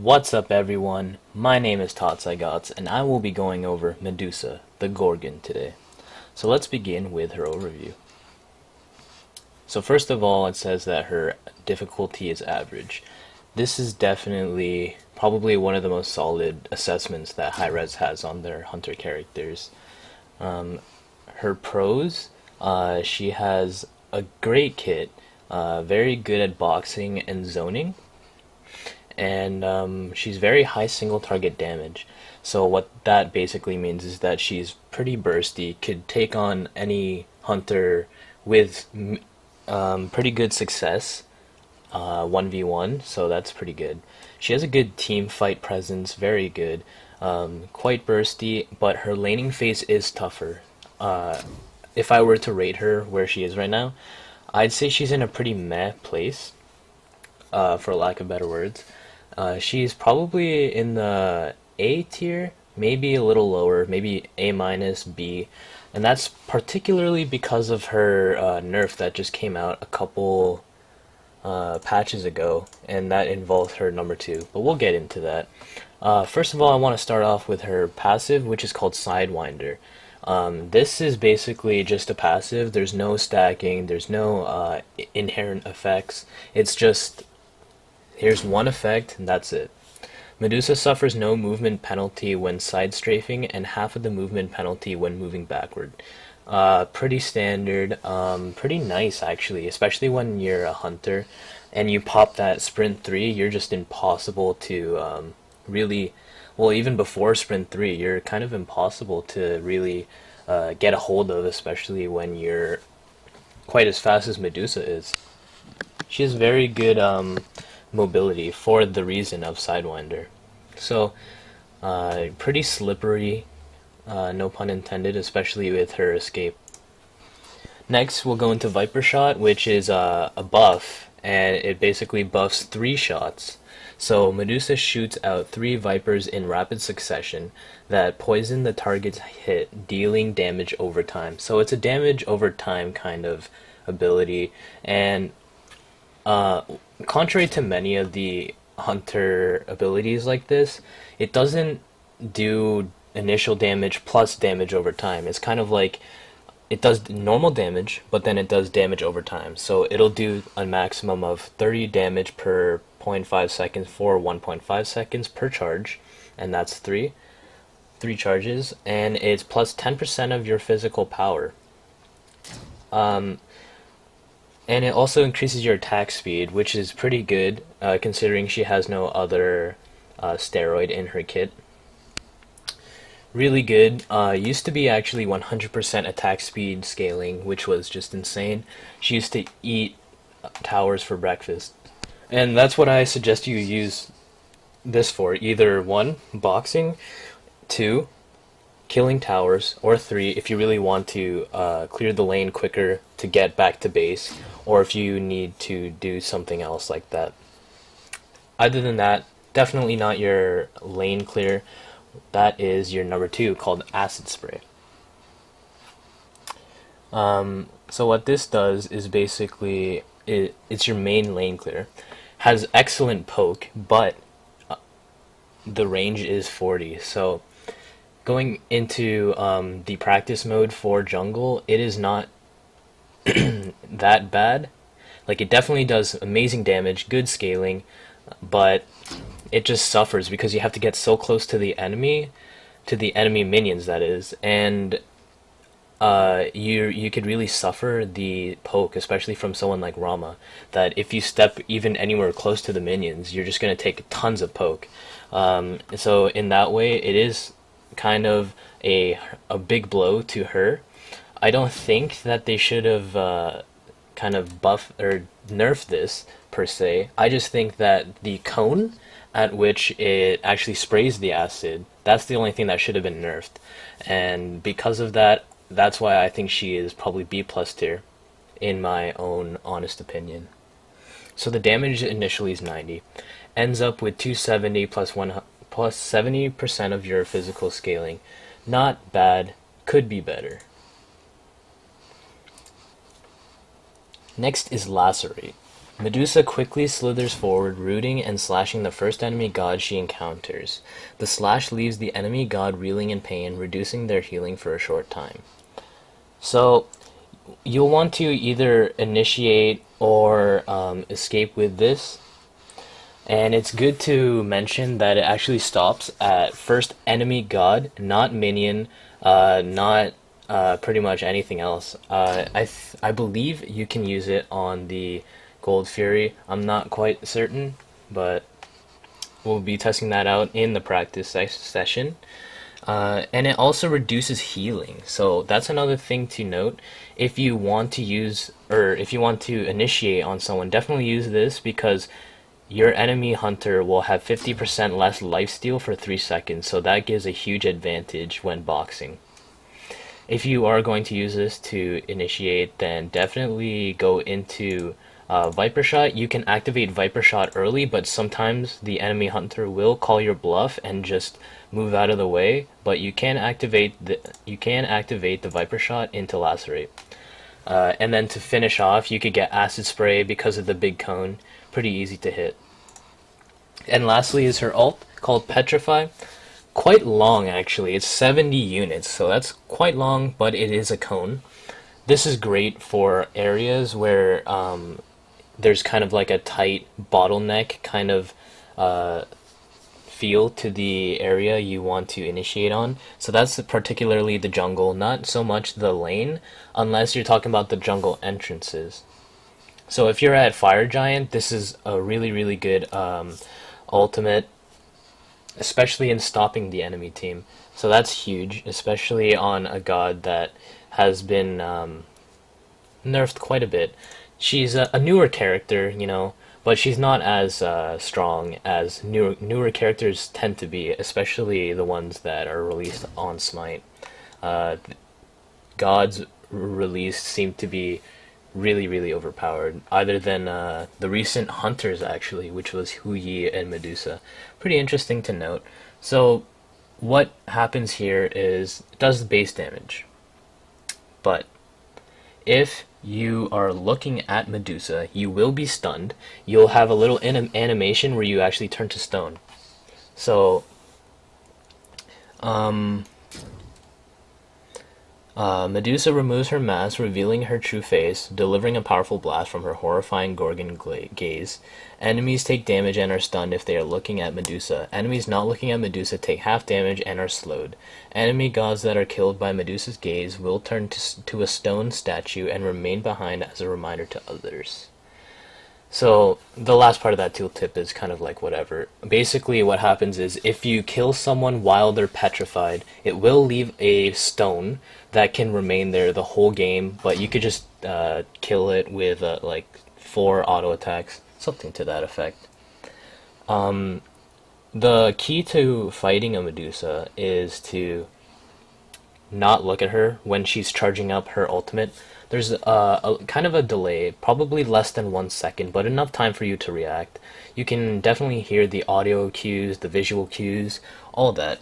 What's up everyone, my name is Totsaigots and I will be going over Medusa, the Gorgon today. So let's begin with her overview. So first of all, it says that her difficulty is average. This is definitely probably one of the most solid assessments that Hi-Rez has on their hunter characters. Her pros, she has a great kit, very good at boxing and zoning, and she's very high single target damage. So what that basically means is that she's pretty bursty, could take on any hunter with pretty good success, 1v1, so that's pretty good. She has a good team fight presence, very good, quite bursty, but her laning phase is tougher. If I were to rate her where she is right now, I'd say she's in a pretty meh place, for lack of better words. She's probably in the A tier, maybe a little lower, maybe A minus, B, and that's particularly because of her nerf that just came out a couple patches ago, and that involves her number 2, but we'll get into that. First of all, I want to start off with her passive, which is called Sidewinder. This is basically just a passive. There's no stacking, there's no inherent effects. It's just, here's one effect, and that's it. Medusa suffers no movement penalty when side strafing, and half of the movement penalty when moving backward. Pretty standard, pretty nice actually, especially when you're a hunter and you pop that sprint 3, you're just impossible to really, well, even before sprint 3, you're kind of impossible to really get a hold of, especially when you're quite as fast as Medusa is. She has very good mobility for the reason of Sidewinder. So, pretty slippery, no pun intended, especially with her escape. Next, we'll go into Viper Shot, which is a buff, and it basically buffs 3 shots. So Medusa shoots out 3 Vipers in rapid succession that poison the target's hit, dealing damage over time. So it's a damage over time kind of ability, and contrary to many of the hunter abilities like this, it doesn't do initial damage plus damage over time. It's kind of like it does normal damage, but then it does damage over time. So it'll do a maximum of 30 damage per 0.5 seconds for 1.5 seconds per charge, and that's 3 charges, and it's plus 10% of your physical power. And it also increases your attack speed, which is pretty good, considering she has no other steroid in her kit. Really good. Used to be actually 100% attack speed scaling, which was just insane. She used to eat towers for breakfast. And that's what I suggest you use this for. Either 1, boxing, 2, killing towers, or 3, if you really want to clear the lane quicker to get back to base, or if you need to do something else like that. Other than that, definitely not your lane clear. That is your number 2, called Acid Spray. So what this does is basically, it's your main lane clear. Has excellent poke, but the range is 40, so going into the practice mode for jungle, it is not that bad. Like, it definitely does amazing damage, good scaling, but it just suffers because you have to get so close to the enemy minions, that is, and you could really suffer the poke, especially from someone like Rama, that if you step even anywhere close to the minions, you're just going to take tons of poke. So in that way, it is kind of a big blow to her. I don't think that they should have kind of buffed or nerfed this per se. I just think that the cone at which it actually sprays the acid, that's the only thing that should have been nerfed. And because of that, that's why I think she is probably B+ tier, in my own honest opinion. So the damage initially is 90, ends up with 270 plus 70% of your physical scaling. Not bad, could be better. Next is Lacerate. Medusa quickly slithers forward, rooting and slashing the first enemy god she encounters. The slash leaves the enemy god reeling in pain, reducing their healing for a short time. So, you'll want to either initiate or escape with this. And it's good to mention that it actually stops at first enemy god, not minion, not pretty much anything else. I believe you can use it on the Gold Fury. I'm not quite certain, but we'll be testing that out in the practice session. And it also reduces healing, so that's another thing to note. If you want to use, or if you want to initiate on someone, definitely use this because your enemy hunter will have 50% less lifesteal for 3 seconds, so that gives a huge advantage when boxing. If you are going to use this to initiate, then definitely go into Viper Shot. You can activate Viper Shot early, but sometimes the enemy hunter will call your bluff and just move out of the way. But you can activate the Viper Shot into Lacerate. And then to finish off, you could get Acid Spray because of the big cone. Pretty easy to hit. And lastly is her ult, called Petrify. Quite long, actually. It's 70 units, so that's quite long, but it is a cone. This is great for areas where there's kind of like a tight bottleneck kind of feel to the area you want to initiate on. So that's particularly the jungle, not so much the lane, unless you're talking about the jungle entrances. So if you're at Fire Giant, this is a really, really good ultimate, especially in stopping the enemy team. So that's huge, especially on a god that has been nerfed quite a bit. She's a newer character, you know, but she's not as strong as newer characters tend to be, especially the ones that are released on Smite. Gods released seem to be really, really overpowered, other than the recent hunters, actually, which was Hu Yi and Medusa. Pretty interesting to note. So what happens here is it does the base damage, but if you are looking at Medusa, you will be stunned. You'll have a little animation where you actually turn to stone. So Medusa removes her mask, revealing her true face, delivering a powerful blast from her horrifying Gorgon gaze. Enemies take damage and are stunned if they are looking at Medusa. Enemies not looking at Medusa take half damage and are slowed. Enemy gods that are killed by Medusa's gaze will turn to a stone statue and remain behind as a reminder to others. So the last part of that tooltip is kind of like whatever. Basically what happens is if you kill someone while they're petrified, it will leave a stone that can remain there the whole game, but you could just kill it with like 4 auto attacks, something to that effect. The key to fighting a Medusa is to not look at her when she's charging up her ultimate. There's a kind of a delay, probably less than 1 second, but enough time for you to react. You can definitely hear the audio cues, the visual cues, all of that.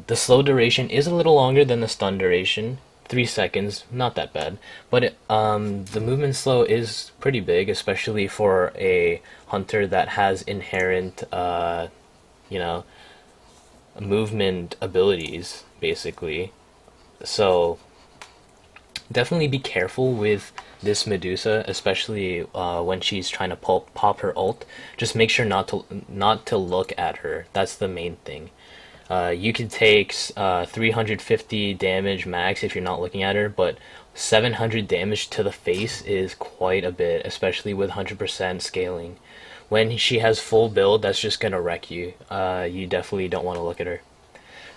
The slow duration is a little longer than the stun duration, 3 seconds, not that bad. But the movement slow is pretty big, especially for a hunter that has inherent, you know, movement abilities, basically. So definitely be careful with this Medusa, especially when she's trying to pop her ult. Just make sure not to look at her. That's the main thing. You can take 350 damage max if you're not looking at her, but 700 damage to the face is quite a bit, especially with 100% scaling. When she has full build, that's just gonna wreck you. You definitely don't want to look at her.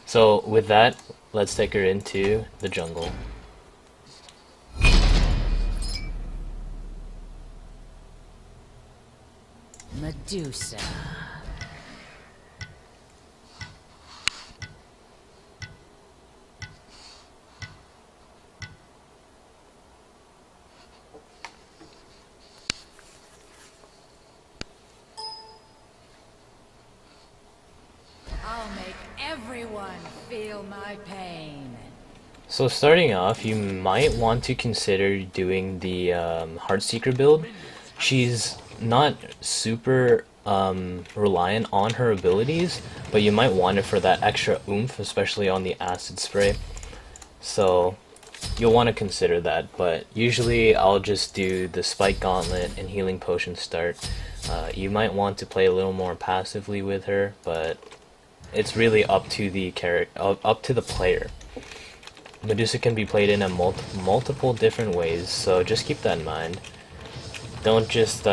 So with that, let's take her into the jungle. Medusa. I'll make everyone feel my pain. So starting off, you might want to consider doing the Heartseeker build. she's not super reliant on her abilities, but you might want it for that extra oomph, especially on the acid spray. So you'll want to consider that, but usually I'll just do the spike gauntlet and healing potion start. You might want to play a little more passively with her, but it's really up to the up to the player. Medusa can be played in a multiple different ways, so just keep that in mind. Don't just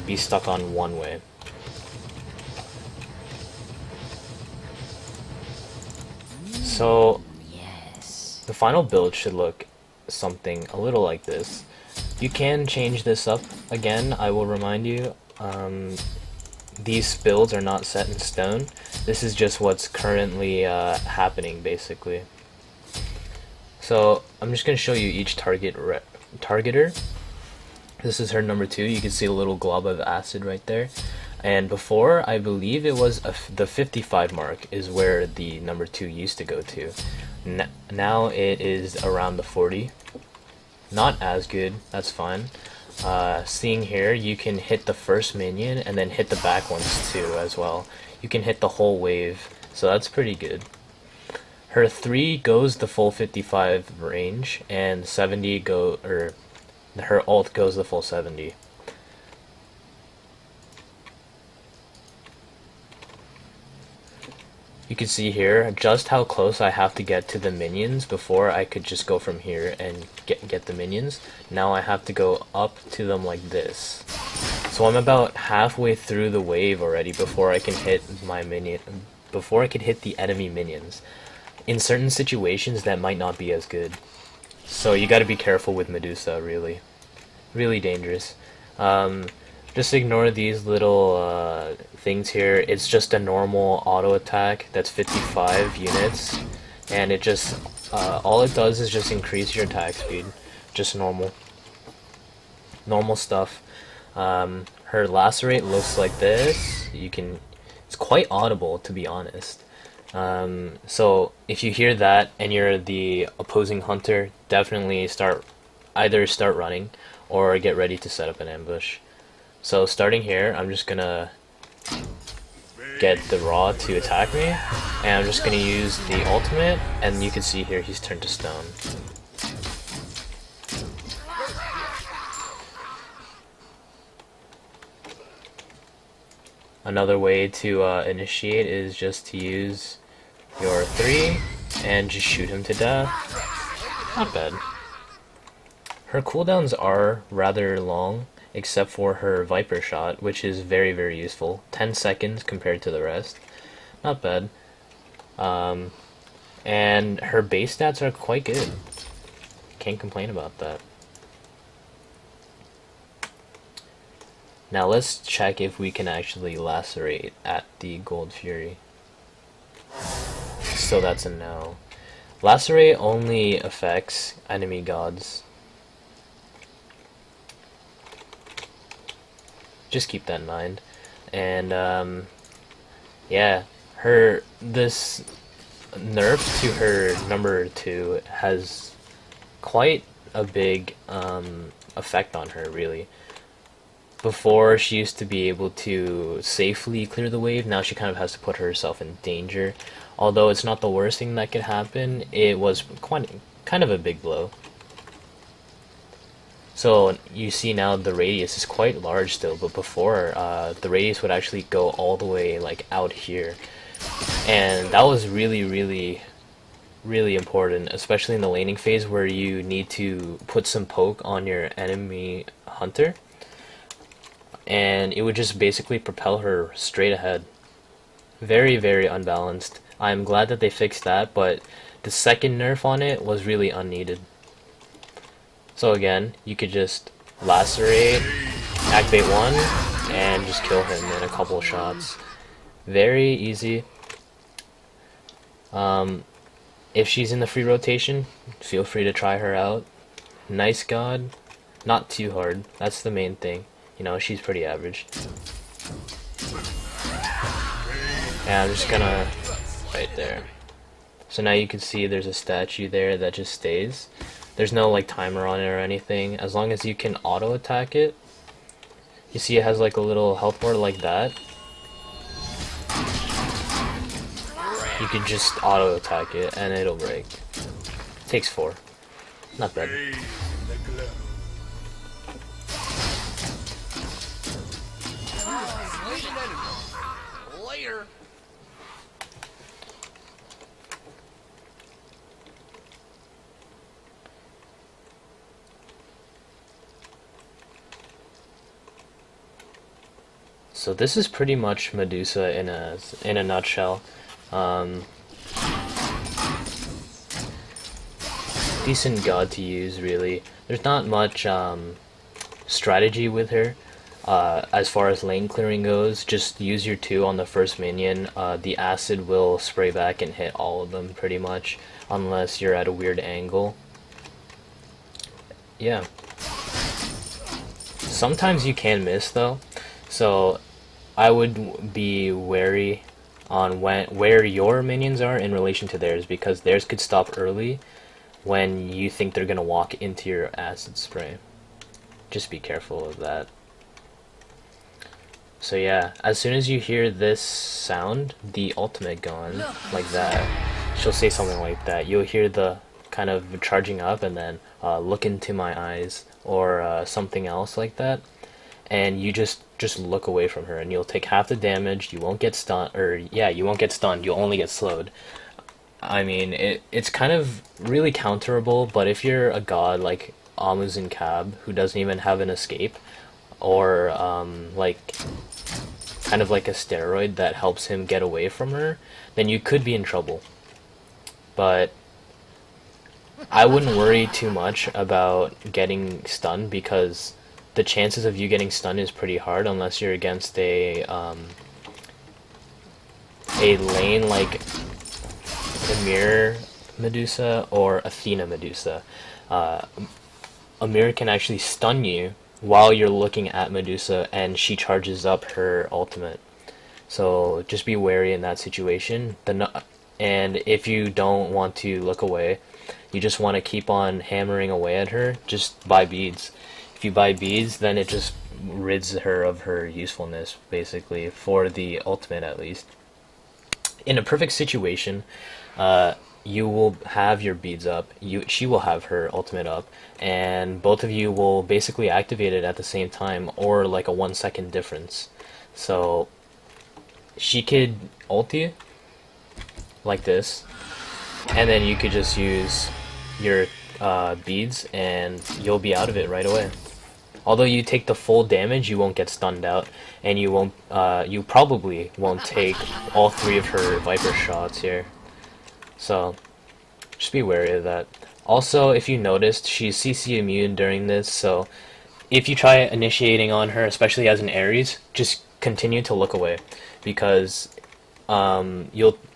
be stuck on one way. So the final build should look something a little like this. You can change this up again, I will remind you. These builds are not set in stone. This is just what's currently happening, basically. So I'm just going to show you each targeter. This is her number 2. You can see a little glob of acid right there. And before, I believe it was the 55 mark is where the number 2 used to go to. Now it is around the 40. Not as good, that's fine. Seeing here, you can hit the first minion and then hit the back ones too as well. You can hit the whole wave, so that's pretty good. Her 3 goes the full 55 range, and 70 her ult goes the full 70. You can see here just how close I have to get to the minions. Before I could just go from here and get the minions. Now I have to go up to them like this. So I'm about halfway through the wave already before I can hit before I could hit the enemy minions. In certain situations that might not be as good. So you gotta be careful with Medusa, really. Really dangerous. Just ignore these little things here. It's just a normal auto attack that's 55 units, and it just all it does is just increase your attack speed. Just normal stuff. Her lacerate looks like this. It's quite audible, to be honest. So if you hear that and you're the opposing hunter, definitely either start running or get ready to set up an ambush. So starting here, I'm just gonna get the Raw to attack me, and I'm just gonna use the ultimate, and you can see here he's turned to stone. Another way to initiate is just to use your 3 and just shoot him to death. Not bad. Her cooldowns are rather long, except for her Viper shot, which is very, very useful. 10 seconds compared to the rest. Not bad. And her base stats are quite good. Can't complain about that. Now let's check if we can actually lacerate at the Gold Fury. So that's a no. Lacerate only affects enemy gods. Just keep that in mind. And yeah, this nerf to her number 2 has quite a big effect on her, really. Before, she used to be able to safely clear the wave. Now she kind of has to put herself in danger. Although it's not the worst thing that could happen, it was kind of a big blow. So you see now the radius is quite large still, but before the radius would actually go all the way like out here, and that was really, really, really important, especially in the laning phase where you need to put some poke on your enemy hunter, and it would just basically propel her straight ahead. Very, very unbalanced. I'm glad that they fixed that, but the second nerf on it was really unneeded. So again, you could just lacerate, activate 1, and just kill him in a couple of shots. Very easy. If she's in the free rotation, feel free to try her out. Nice god, not too hard, that's the main thing. You know, she's pretty average. And I'm just gonna, right there. So now you can see there's a statue there that just stays. There's no like timer on it or anything. As long as you can auto attack it, You see it has like a little health bar like that. You could just auto attack it and it'll break. Takes 4. Not bad. Later. So this is pretty much Medusa in a nutshell. Decent god to use, really. There's not much strategy with her. As far as lane clearing goes, just use your 2 on the first minion. The acid will spray back and hit all of them pretty much, unless you're at a weird angle. Yeah. Sometimes you can miss though, so I would be wary on where your minions are in relation to theirs, because theirs could stop early when you think they're gonna walk into your acid spray. Just be careful of that. So yeah, as soon as you hear this sound, the ultimate going, like that, she'll say something like that. You'll hear the kind of charging up and then look into my eyes, or something else like that, and you just look away from her and you'll take half the damage. You won't get stunned, or yeah, you won't get stunned, you'll only get slowed. I mean, it's kind of really counterable, but if you're a god like Amuzin Cab, who doesn't even have an escape, or like kind of like a steroid that helps him get away from her, then you could be in trouble. But I wouldn't worry too much about getting stunned, because the chances of you getting stunned is pretty hard unless you're against a lane like Amir Medusa or Athena Medusa. Amir can actually stun you while you're looking at Medusa, and she charges up her ultimate. So just be wary in that situation. And if you don't want to look away, you just want to keep on hammering away at her, just buy beads. If you buy beads, then it just rids her of her usefulness, basically, for the ultimate at least. In a perfect situation, you will have your beads up, she will have her ultimate up, and both of you will basically activate it at the same time, or like a 1 second difference. So she could ult you like this, and then you could just use your beads and you'll be out of it right away. Although you take the full damage, you won't get stunned out, and you probably won't take all 3 of her Viper shots here. So just be wary of that. Also, if you noticed, she's CC immune during this, so if you try initiating on her, especially as an Ares, just continue to look away, because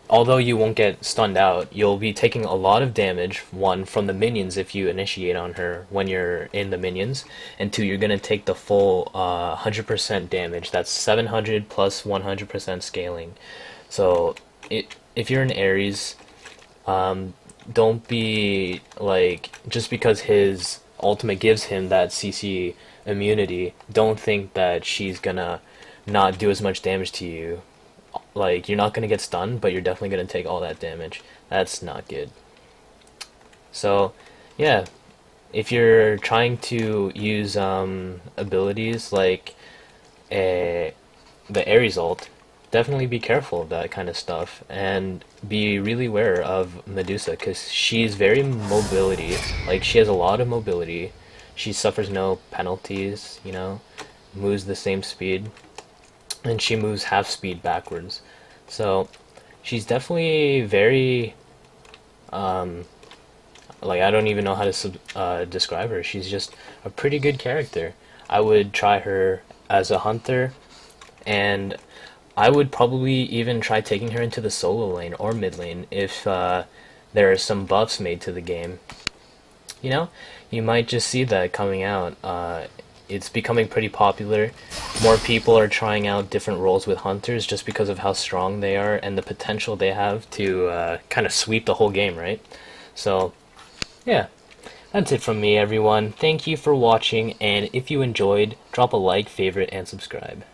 although you won't get stunned out, you'll be taking a lot of damage, 1, from the minions if you initiate on her when you're in the minions, and 2, you're going to take the full 100% damage. That's 700 plus 100% scaling. So if you're an Ares, don't be like, just because his ultimate gives him that CC immunity, don't think that she's gonna not do as much damage to you. Like, you're not gonna get stunned, but you're definitely gonna take all that damage. That's not good. So yeah, if you're trying to use abilities like the Ares ult, definitely be careful of that kind of stuff, and be really aware of Medusa, because she's very mobility, like she has a lot of mobility, she suffers no penalties, you know, moves the same speed, and she moves half speed backwards. So she's definitely very like, I don't even know how to describe her. She's just a pretty good character. I would try her as a hunter, and I would probably even try taking her into the solo lane or mid lane if there are some buffs made to the game. You know, you might just see that coming out. It's becoming pretty popular. More people are trying out different roles with hunters just because of how strong they are and the potential they have to kind of sweep the whole game, right? So, yeah. That's it from me, everyone. Thank you for watching, and if you enjoyed, drop a like, favorite, and subscribe.